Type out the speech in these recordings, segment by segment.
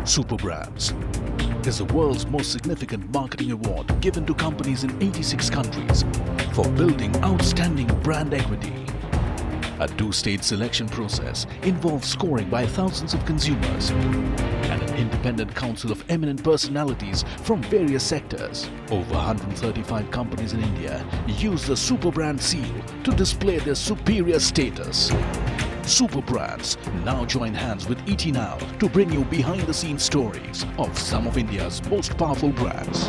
Super Brands is the world's most significant marketing award given to companies in 86 countries for building outstanding brand equity. A two-stage selection process involves scoring by thousands of consumers and an independent council of eminent personalities from various sectors. Over 135 companies in India use the Super Brand seal to display their superior status. Super Brands now join hands with ET Now to bring you behind-the-scenes stories of some of India's most powerful brands.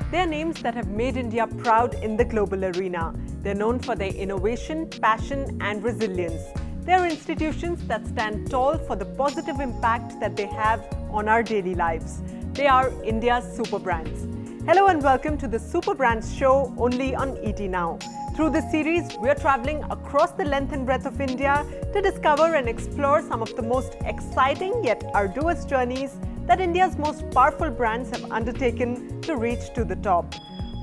They are names that have made India proud in the global arena. They're known for their innovation, passion, and resilience. They are institutions that stand tall for the positive impact that they have on our daily lives. They are India's super brands. Hello and welcome to the Super Brands show only on ET Now. Through this series, we are traveling across the length and breadth of India to discover and explore some of the most exciting yet arduous journeys that India's most powerful brands have undertaken to reach to the top.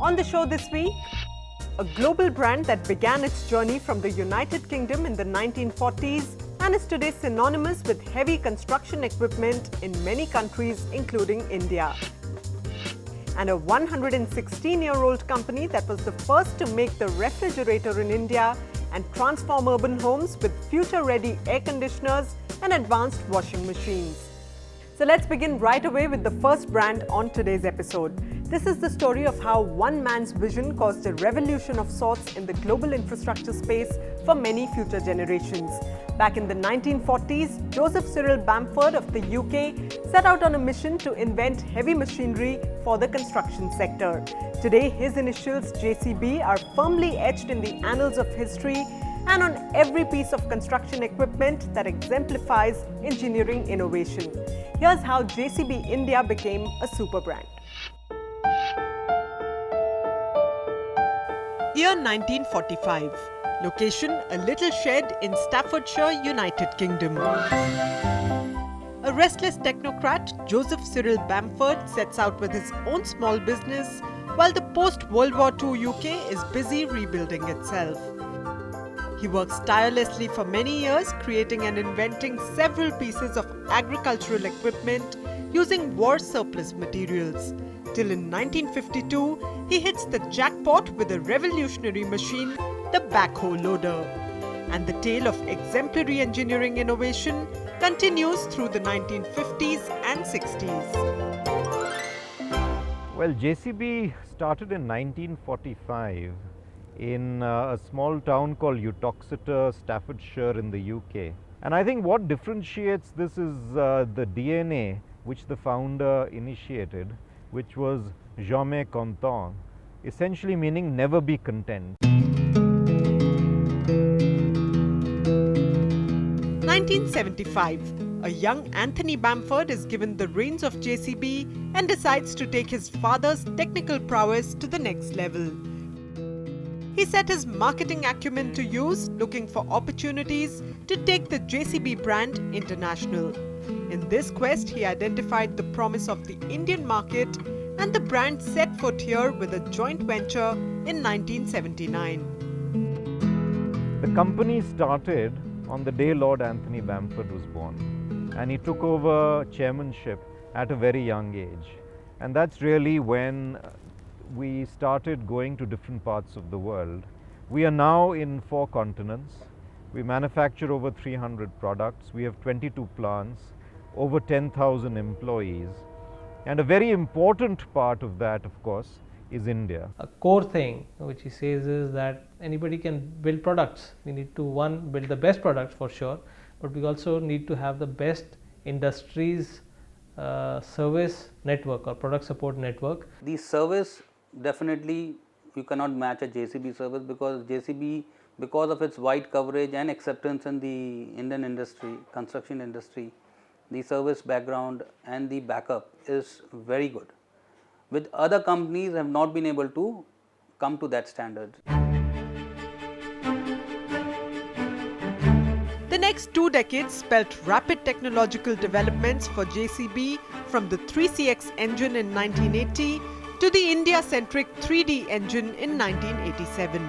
On the show this week, a global brand that began its journey from the United Kingdom in the 1940s and is today synonymous with heavy construction equipment in many countries, including India. And a 116-year-old company that was the first to make the refrigerator in India and transform urban homes with future-ready air conditioners and advanced washing machines. So let's begin right away with the first brand on today's episode. This is the story of how one man's vision caused a revolution of sorts in the global infrastructure space for many future generations. Back in the 1940s, Joseph Cyril Bamford of the UK set out on a mission to invent heavy machinery for the construction sector. Today, his initials JCB are firmly etched in the annals of history and on every piece of construction equipment that exemplifies engineering innovation. Here's how JCB India became a super brand. Year 1945. Location: a little shed in Staffordshire, United Kingdom. A restless technocrat, Joseph Cyril Bamford sets out with his own small business while the post-World War II UK is busy rebuilding itself. He works tirelessly for many years, creating and inventing several pieces of agricultural equipment using war surplus materials. Till in 1952, he hits the jackpot with a revolutionary machine, the backhoe loader. And the tale of exemplary engineering innovation continues through the 1950s and 60s. Well, JCB started in 1945 in a small town called Uttoxeter, Staffordshire in the UK. And I think what differentiates this is the DNA which the founder initiated, which was jamais content, essentially meaning never be content. 1975. A young Anthony Bamford is given the reins of JCB and decides to take his father's technical prowess to the next level. He set his marketing acumen to use, looking for opportunities to take the JCB brand international. In this quest, he identified the promise of the Indian market, and the brand set foot here with a joint venture in 1979. The company started on the day Lord Anthony Bamford was born, and he took over chairmanship at a very young age. And that's really when we started going to different parts of the world. We are now in 4 continents. We manufacture over 300 products. We have 22 plants, over 10,000 employees. And a very important part of that, of course, is India. A core thing which he says is that anybody can build products. We need to, one, build the best products for sure, but we also need to have the best industries service network or product support network. The service, definitely you cannot match a JCB service, because JCB, because of its wide coverage and acceptance in the Indian industry, construction industry, the service background and the backup is very good, which other companies have not been able to come to that standard. The next 2 decades spelt rapid technological developments for JCB, from the 3CX engine in 1980 to the India-centric 3D engine in 1987.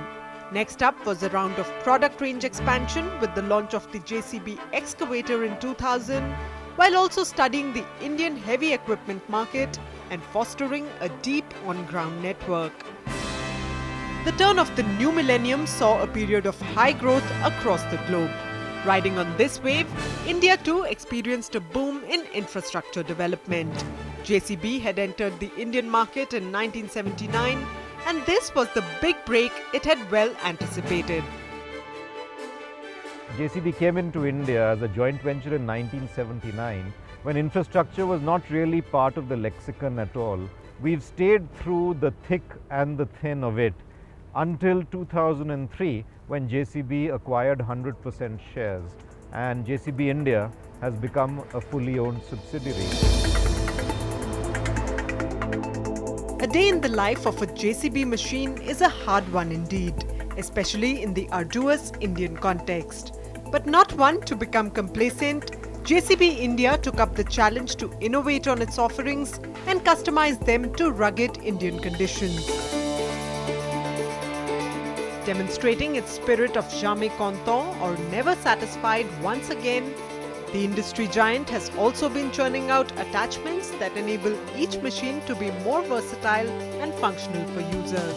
Next up was a round of product range expansion with the launch of the JCB excavator in 2000, while also studying the Indian heavy equipment market and fostering a deep on-ground network. The turn of the new millennium saw a period of high growth across the globe. Riding on this wave, India too experienced a boom in infrastructure development. JCB had entered the Indian market in 1979, and this was the big break it had well anticipated. JCB came into India as a joint venture in 1979 when infrastructure was not really part of the lexicon at all. We've stayed through the thick and the thin of it until 2003 when JCB acquired 100% shares and JCB India has become a fully owned subsidiary. A day in the life of a JCB machine is a hard one indeed, especially in the arduous Indian context. But not one to become complacent, JCB India took up the challenge to innovate on its offerings and customize them to rugged Indian conditions. Demonstrating its spirit of jamais content or never satisfied once again, the industry giant has also been churning out attachments that enable each machine to be more versatile and functional for users.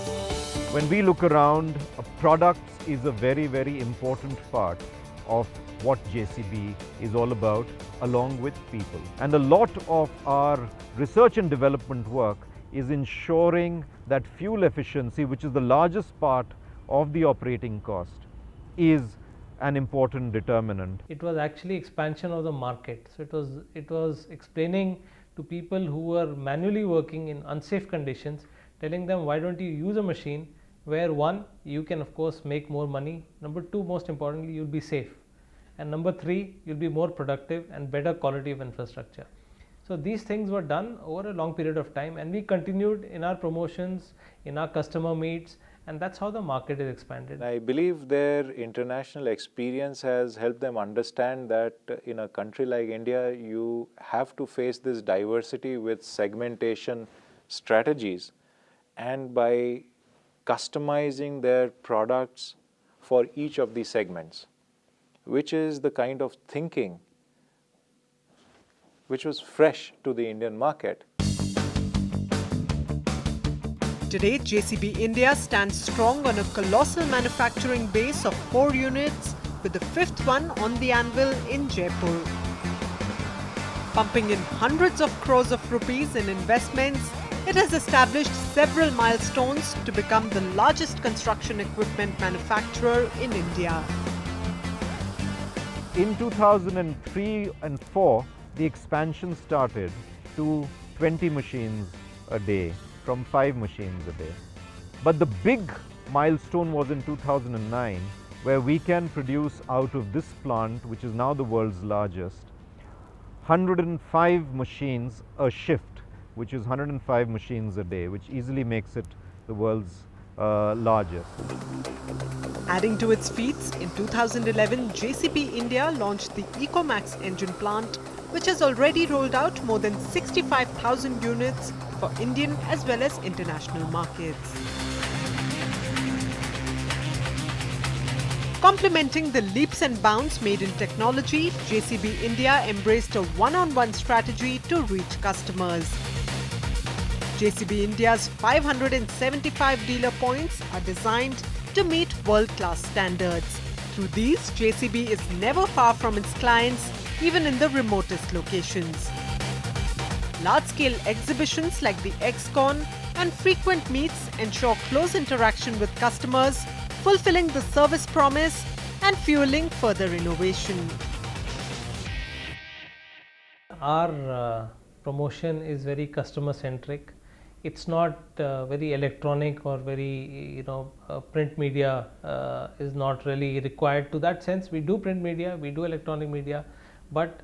When we look around, products is a very, very important part of what JCB is all about, along with people. And a lot of our research and development work is ensuring that fuel efficiency, which is the largest part of the operating cost, is an important determinant. It was actually expansion of the market. So it was explaining to people who were manually working in unsafe conditions, telling them why don't you use a machine where one, you can of course make more money, number two, most importantly, you'll be safe, and number three, you'll be more productive and better quality of infrastructure. So these things were done over a long period of time, and we continued in our promotions, in our customer meets, and that's how the market is expanded. I believe their international experience has helped them understand that in a country like India, you have to face this diversity with segmentation strategies, and by customizing their products for each of these segments, which is the kind of thinking which was fresh to the Indian market. Today, JCB India stands strong on a colossal manufacturing base of 4 units, with the 5th one on the anvil in Jaipur. Pumping in hundreds of crores of rupees in investments, it has established several milestones to become the largest construction equipment manufacturer in India. In 2003 and 4, the expansion started to 20 machines a day, from 5 machines a day. But the big milestone was in 2009, where we can produce out of this plant, which is now the world's largest, 105 machines a shift, which is 105 machines a day, which easily makes it the world's largest. Adding to its feats, in 2011, JCB India launched the Ecomax engine plant, which has already rolled out more than 65,000 units for Indian as well as international markets. Complementing the leaps and bounds made in technology, JCB India embraced a one-on-one strategy to reach customers. JCB India's 575 dealer points are designed to meet world-class standards. Through these, JCB is never far from its clients, even in the remotest locations. Large-scale exhibitions like the XCon and frequent meets ensure close interaction with customers, fulfilling the service promise and fueling further innovation. Our promotion is very customer centric. It's not very electronic or very print media is not really required to that sense. We do print media, we do electronic media, but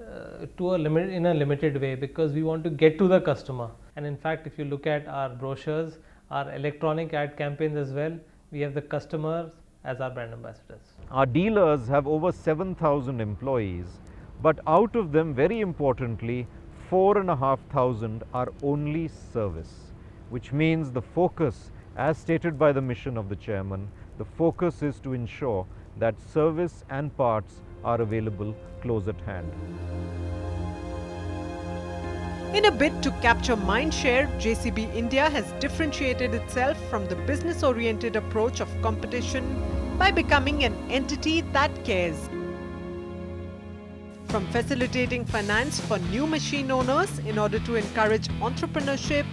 to a limit, in a limited way, because we want to get to the customer. And in fact, if you look at our brochures, our electronic ad campaigns as well, we have the customers as our brand ambassadors. Our dealers have over 7,000 employees, but out of them, very importantly, 4,500 are only service, which means the focus, as stated by the mission of the chairman, the focus is to ensure that service and parts are available close at hand. In a bid to capture mindshare, JCB India has differentiated itself from the business-oriented approach of competition by becoming an entity that cares. From facilitating finance for new machine owners in order to encourage entrepreneurship,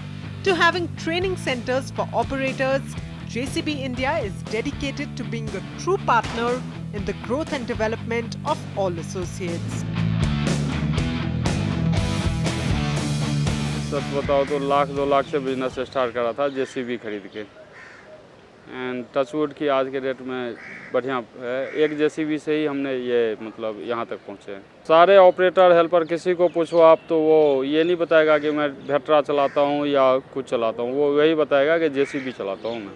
to having training centers for operators, JCB India is dedicated to being a true partner in the growth and development of all associates. सच बताओ तो लाख 2 लाख से business start करा था JCB खरीद के and touchwood की आज के डेट में बढ़िया है। एक जेसीबी से ही हमने ये मतलब यहाँ तक पहुँचे हैं। सारे ऑपरेटर हेल्पर किसी को पूछो आप तो वो ये नहीं बताएगा कि मैं भेट्रा चलाता हूँ या कुछ चलाता हूँ, वो वही बताएगा कि जेसीबी चलाता हूँ मैं।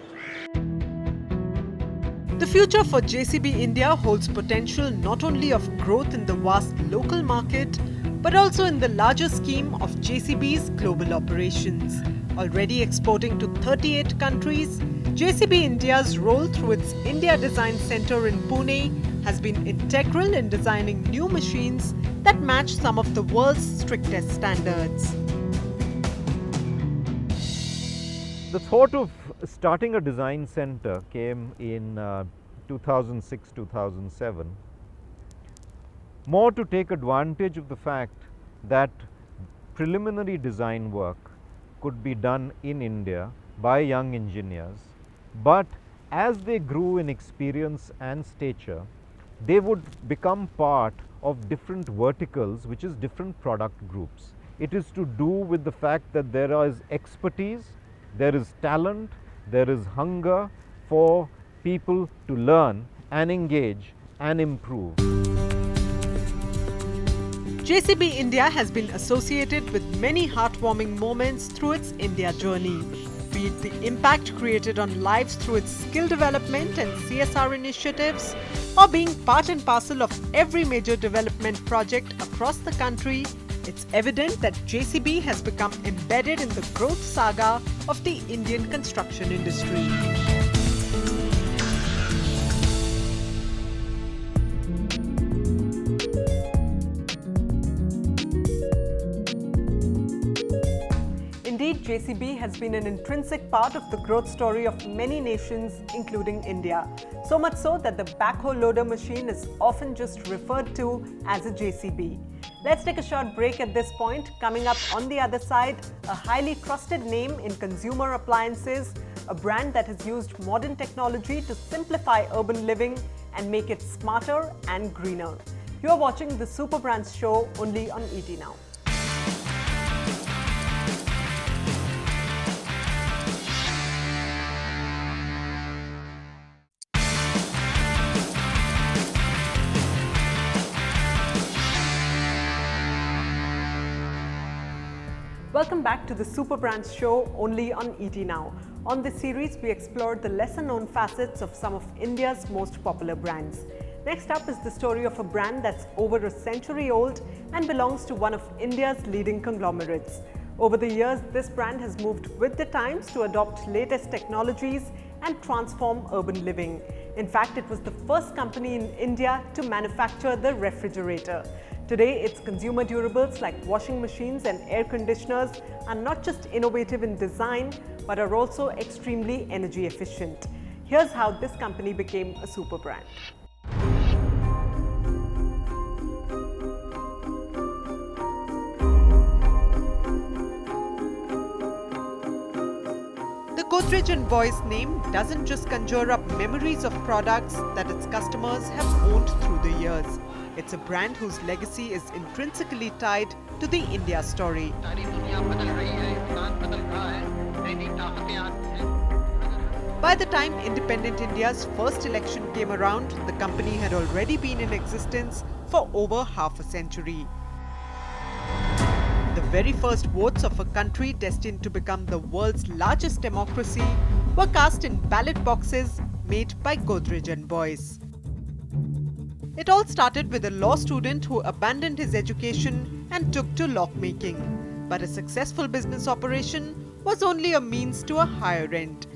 The future for JCB India holds potential not only of growth in the vast local market, but also in the larger scheme of JCB's global operations. Already exporting to 38 countries, JCB India's role through its India Design Centre in Pune has been integral in designing new machines that match some of the world's strictest standards. The thought of starting a design center came in 2006-2007, more to take advantage of the fact that preliminary design work could be done in India by young engineers, but as they grew in experience and stature, they would become part of different verticals, which is different product groups. It is to do with the fact that there is expertise, there is talent, there is hunger for people to learn and engage and improve. JCB India has been associated with many heartwarming moments through its India journey, be it the impact created on lives through its skill development and CSR initiatives, or being part and parcel of every major development project across the country. It's evident that JCB has become embedded in the growth saga of the Indian construction industry. Indeed, JCB has been an intrinsic part of the growth story of many nations, including India. So much so that the backhoe loader machine is often just referred to as a JCB. Let's take a short break at this point. Coming up on the other side, a highly trusted name in consumer appliances, a brand that has used modern technology to simplify urban living and make it smarter and greener. You are watching the Super Brands show only on ET Now. Welcome back to the Super Brands show only on ET Now. On this series, we explored the lesser known facets of some of India's most popular brands. Next up is the story of a brand that's over a century old and belongs to one of India's leading conglomerates. Over the years, this brand has moved with the times to adopt latest technologies and transform urban living. In fact, it was the first company in India to manufacture the refrigerator. Today, its consumer durables like washing machines and air conditioners are not just innovative in design, but are also extremely energy efficient. Here's how this company became a super brand. The Godrej & Boyce name doesn't just conjure up memories of products that its customers have owned through the years. It's a brand whose legacy is intrinsically tied to the India story. By the time independent India's first election came around, the company had already been in existence for over half a century. The very first votes of a country destined to become the world's largest democracy were cast in ballot boxes made by Godrej & Boyce. It all started with a law student who abandoned his education and took to lock-making. But a successful business operation was only a means to a higher end.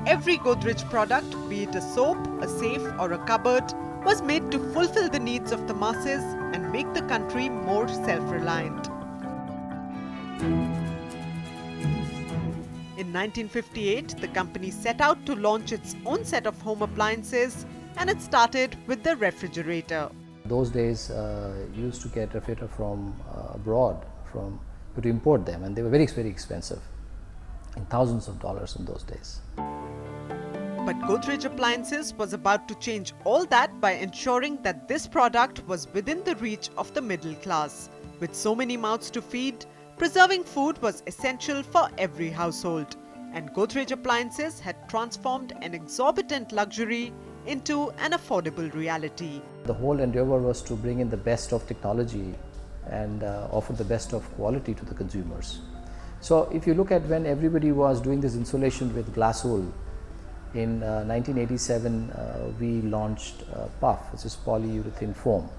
Every Godrej product, be it a soap, a safe or a cupboard, was made to fulfill the needs of the masses and make the country more self-reliant. In 1958, the company set out to launch its own set of home appliances, and it started with the refrigerator. Those days, you used to get refrigerator from abroad, to import them, and they were very, very expensive, in thousands of dollars in those days. But Godrej Appliances was about to change all that by ensuring that this product was within the reach of the middle class. With so many mouths to feed, preserving food was essential for every household. And Godrej Appliances had transformed an exorbitant luxury into an affordable reality. The whole endeavor was to bring in the best of technology and offer the best of quality to the consumers. So if you look at when everybody was doing this insulation with glass wool, in 1987 we launched PUF, which is polyurethane foam.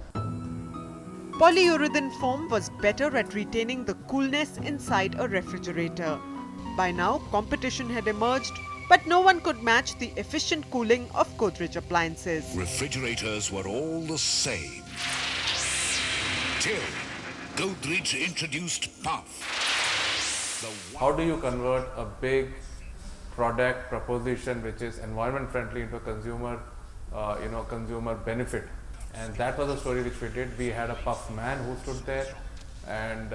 Polyurethane foam was better at retaining the coolness inside a refrigerator. By now, competition had emerged, but no one could match the efficient cooling of Godrej Appliances. Refrigerators were all the same. Till Godrej introduced PUF. How do you convert a big product proposition which is environment friendly into a consumer, consumer benefit? And that was a story which we did. We had a PUF man who stood there, and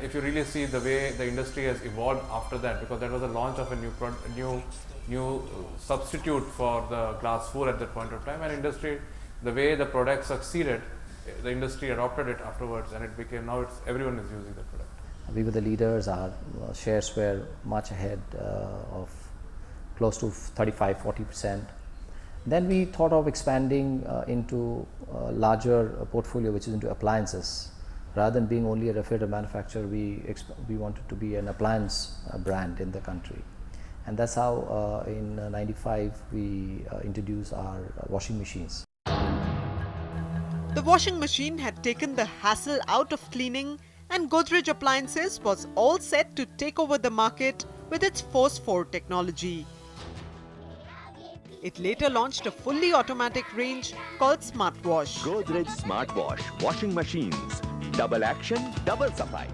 if you really see the way the industry has evolved after that, because that was the launch of a new substitute for the glass wool at that point of time, and industry, the way the product succeeded, the industry adopted it afterwards, and it became, now it's everyone is using the product. We were the leaders. Our shares were much ahead of close to 35-40%. Then we thought of expanding into a larger portfolio, which is into appliances. Rather than being only a refrigerator manufacturer, we wanted to be an appliance brand in the country. And that's how in '95 we introduced our washing machines. The washing machine had taken the hassle out of cleaning, and Godrej Appliances was all set to take over the market with its Force 4 technology. It later launched a fully automatic range called SmartWash. Godrej SmartWash washing machines. Double action, double supply.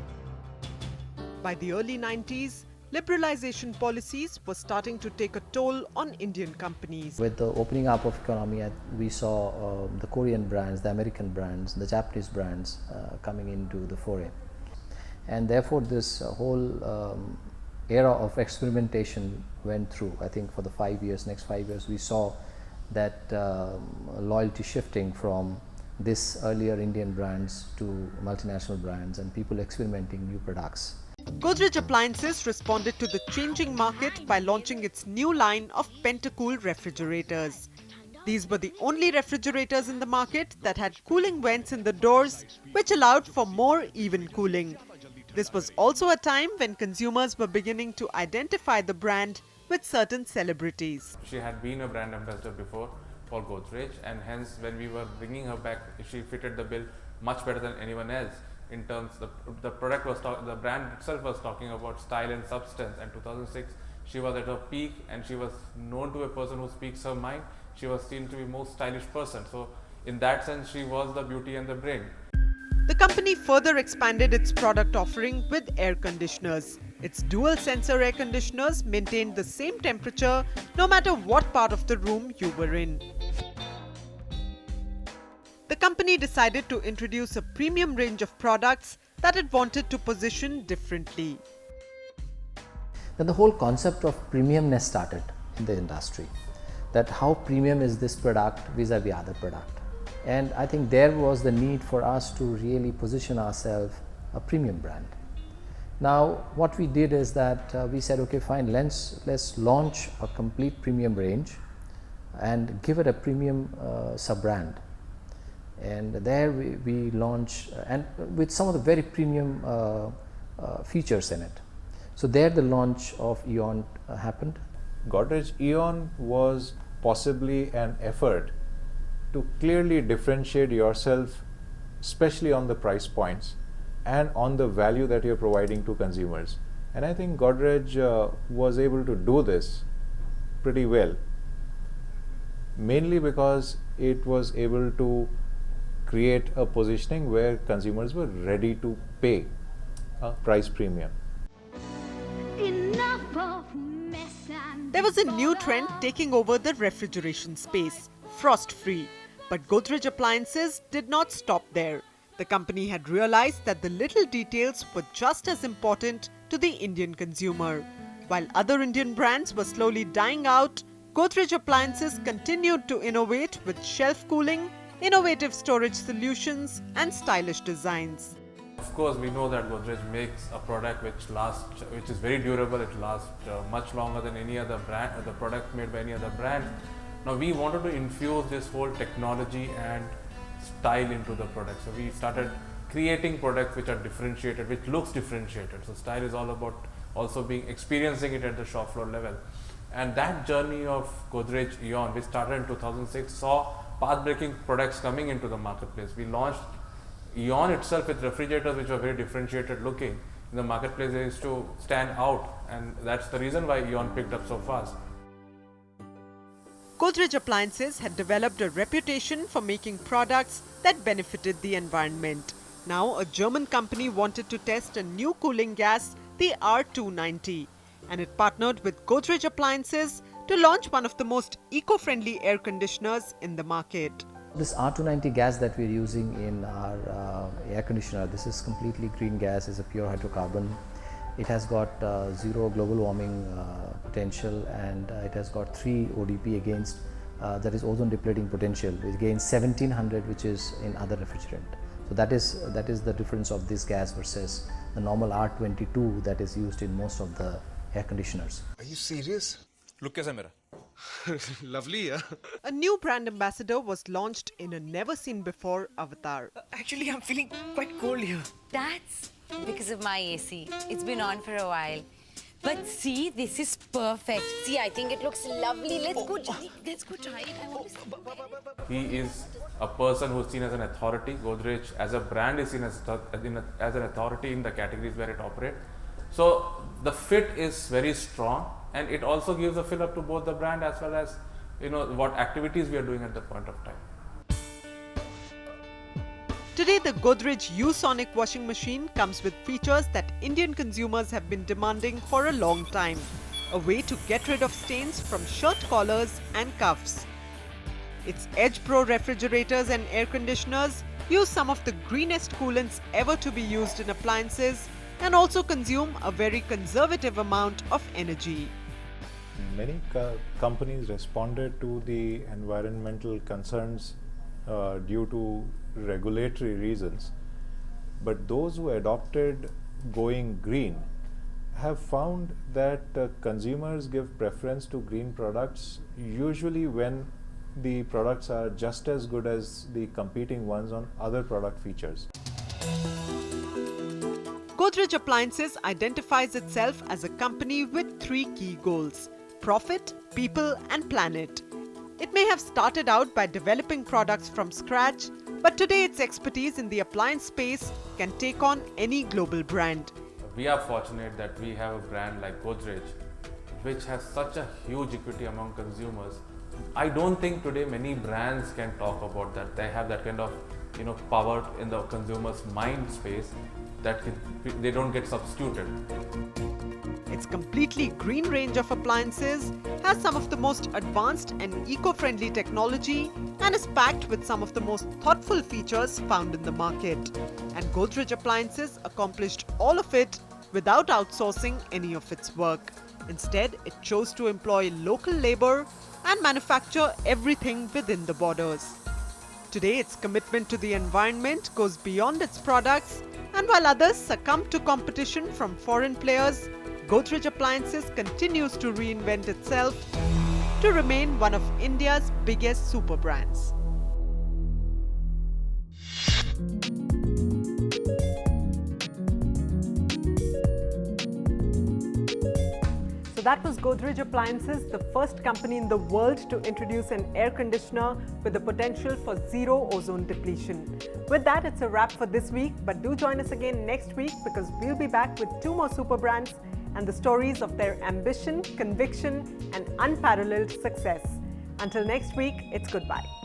By the early 90s, liberalization policies were starting to take a toll on Indian companies. With the opening up of economy, we saw the Korean brands, the American brands, the Japanese brands coming into the foray. And therefore this whole era of experimentation went through. I think for the next 5 years, we saw that loyalty shifting from this earlier Indian brands to multinational brands, and people experimenting new products. Godrej Appliances responded to the changing market by launching its new line of Pentacool refrigerators. These were the only refrigerators in the market that had cooling vents in the doors, which allowed for more even cooling. This was also a time when consumers were beginning to identify the brand with certain celebrities. She had been a brand ambassador before for Godrej, and hence when we were bringing her back, she fitted the bill much better than anyone else. In terms, the product was the brand itself was talking about style and substance. And 2006, she was at her peak, and she was known to a person who speaks her mind. She was seen to be most stylish person. So in that sense, she was the beauty and the brain. The company further expanded its product offering with air conditioners. Its dual sensor air conditioners maintained the same temperature no matter what part of the room you were in. The company decided to introduce a premium range of products that it wanted to position differently. Then the whole concept of premiumness started in the industry, that how premium is this product vis-a-vis other product. And I think there was the need for us to really position ourselves a premium brand. Now what we did is that we said, okay fine, let's launch a complete premium range and give it a premium sub-brand. And there we launched, and with some of the very premium features in it. So there the launch of Eon happened. Godrej Eon was possibly an effort to clearly differentiate yourself especially on the price points and on the value that you're providing to consumers. And I think Godrej was able to do this pretty well, mainly because it was able to create a positioning where consumers were ready to pay a price premium. There was a new trend taking over the refrigeration space, frost-free. But Godrej Appliances did not stop there. The company had realized that the little details were just as important to the Indian consumer. While other Indian brands were slowly dying out, Godrej Appliances continued to innovate with shelf cooling, innovative storage solutions and stylish designs. Of course, we know that Godrej makes a product which is very durable. It lasts much longer than any other brand, the product made by any other brand. Now we wanted to infuse this whole technology and style into the product. So we started creating products which are differentiated, which looks differentiated. So style is all about also experiencing it at the shop floor level. And that journey of Godrej Eon, which started in 2006, saw path-breaking products coming into the marketplace. We launched Eon itself with refrigerators which were very differentiated looking. In the marketplace, they used to stand out, and that's the reason why Eon picked up so fast. Godrej Appliances had developed a reputation for making products that benefited the environment. Now, a German company wanted to test a new cooling gas, the R290, and it partnered with Godrej Appliances to launch one of the most eco-friendly air conditioners in the market. This R290 gas that we're using in our air conditioner, this is completely green gas, is a pure hydrocarbon. It has got zero global warming potential, and it has got 3 ODP against, that is ozone depleting potential, against 1700 which is in other refrigerant. So that is the difference of this gas versus the normal R22 that is used in most of the air conditioners. Are you serious? Look kaisa mera. Lovely, yeah. A new brand ambassador was launched in a never-seen-before avatar. Actually, I'm feeling quite cold here. That's because of my AC. It's been on for a while. But see, this is perfect. See, I think it looks lovely. Let's go try it. I want to see. He is a person who's seen as an authority. Godrej as a brand is seen as an authority in the categories where it operates. So the fit is very strong, and it also gives a fill up to both the brand as well as what activities we are doing at that point of time. Today, the Godrej U-Sonic washing machine comes with features that Indian consumers have been demanding for a long time. A way to get rid of stains from shirt collars and cuffs. Its Edge Pro refrigerators and air conditioners use some of the greenest coolants ever to be used in appliances and also consume a very conservative amount of energy. Many companies responded to the environmental concerns due to regulatory reasons, but those who adopted going green have found that consumers give preference to green products usually when the products are just as good as the competing ones on other product features. Godrej Appliances identifies itself as a company with 3 key goals: profit, people and planet. It may have started out by developing products from scratch, but today its expertise in the appliance space can take on any global brand. We are fortunate that we have a brand like Godrej, which has such a huge equity among consumers. I don't think today many brands can talk about that. They have that kind of power in the consumer's mind space that they don't get substituted. Its completely green range of appliances has some of the most advanced and eco-friendly technology and is packed with some of the most thoughtful features found in the market. And Godrej Appliances accomplished all of it without outsourcing any of its work. Instead, it chose to employ local labor and manufacture everything within the borders. Today, its commitment to the environment goes beyond its products, and while others succumb to competition from foreign players, Godrej Appliances continues to reinvent itself to remain one of India's biggest super brands. So that was Godrej Appliances, the first company in the world to introduce an air conditioner with the potential for zero ozone depletion. With that, it's a wrap for this week, but do join us again next week because we'll be back with 2 more super brands and the stories of their ambition, conviction, and unparalleled success. Until next week, it's goodbye.